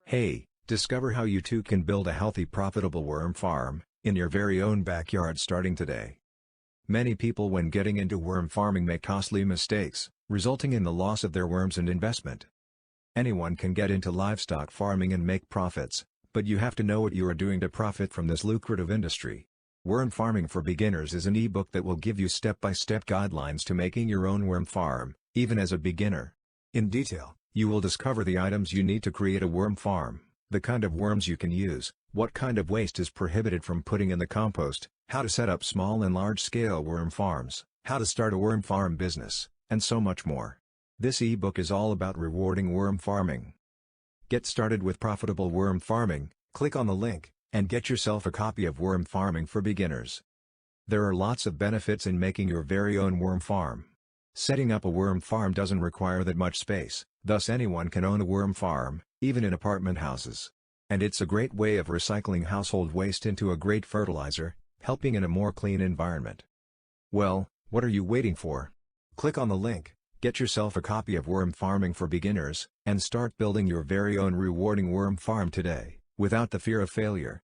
Hey, discover how you too can build a healthy, profitable worm farm in your very own backyard starting today. Many people when getting into worm farming make costly mistakes, resulting in the loss of their worms and investment. Anyone can get into livestock farming and make profits, but you have to know what you are doing to profit from this lucrative industry. Worm Farming for Beginners is an ebook that will give you step-by-step guidelines to making your own worm farm, even as a beginner. In detail, you will discover the items you need to create a worm farm, the kind of worms you can use, what kind of waste is prohibited from putting in the compost, how to set up small and large-scale worm farms, how to start a worm farm business, and so much more. This ebook is all about rewarding worm farming. Get started with profitable worm farming, click on the link, and get yourself a copy of Worm Farming for Beginners. There are lots of benefits in making your very own worm farm. Setting up a worm farm doesn't require that much space, thus anyone can own a worm farm, even in apartment houses. And it's a great way of recycling household waste into a great fertilizer, helping in a more clean environment. Well, what are you waiting for? Click on the link, get yourself a copy of Worm Farming for Beginners, and start building your very own rewarding worm farm today, without the fear of failure.